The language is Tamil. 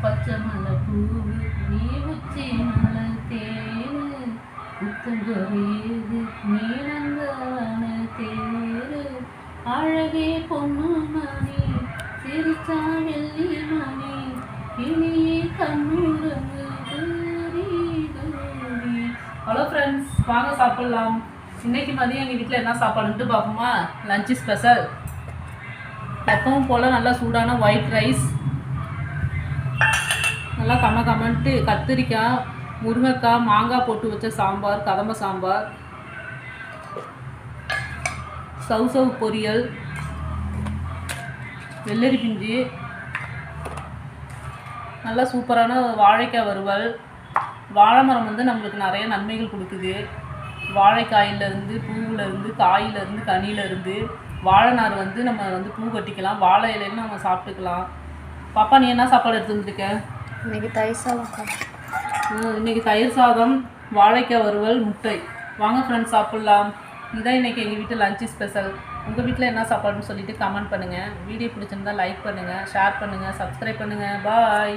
பச்சை மலை பூவு நீ உச்சி மலை தேரு புத்தங்கொரியது நீளங்கவன தேரு அழகே பொண்ணு மணி சிரிச்சா வெள்ளி மணி கிளியே கண்ணுறங்கு தூரி தூரி. ஹலோ ஃப்ரெண்ட்ஸ், வாங்க சாப்பிட்லாம். இன்னைக்கு மதியம் எங்கள் வீட்டில் என்ன சாப்பாடுன்ட்டு பார்ப்போமா? லஞ்சு ஸ்பெஷல் எப்பவும் போல் நல்லா சூடான ஒயிட் ரைஸ், நல்லா கம்மன்ட்டு கத்திரிக்காய், முருங்கைக்காய், மாங்காய் போட்டு வச்ச சாம்பார், கதம்ப சாம்பார், சவுசவு பொரியல், வெள்ளரி பிஞ்சு, நல்லா சூப்பரான வாழைக்காய் வறுவல். வாழை மரம் வந்து நம்மளுக்கு நிறைய நன்மைகள் கொடுக்குது. வாழைக்காயிலேருந்து, பூவிலேருந்து, காயிலேருந்து, கனியிலேருந்து. வாழை நார் வந்து நம்ம வந்து பூ கட்டிக்கலாம், வாழை இலையில நம்ம சாப்பிட்டுக்கலாம். பாப்பா, நீ என்ன சாப்பாடு எடுத்து வந்துருக்க? இன்னைக்கு தயிர் சாதம். இன்றைக்கி தயிர் சாதம், வாழைக்காய் வறுவல், முட்டை. வாங்க ஃப்ரெண்ட்ஸ், சாப்பிட்லாம். இதுதான் இன்றைக்கி எங்கள் வீட்டில் லஞ்சு ஸ்பெஷல். உங்கள் வீட்டில் என்ன சாப்பாடுன்னு சொல்லிவிட்டு கமெண்ட் பண்ணுங்கள். வீடியோ பிடிச்சிருந்தால் லைக் பண்ணுங்கள், ஷேர் பண்ணுங்கள், சப்ஸ்கிரைப் பண்ணுங்கள். பாய்.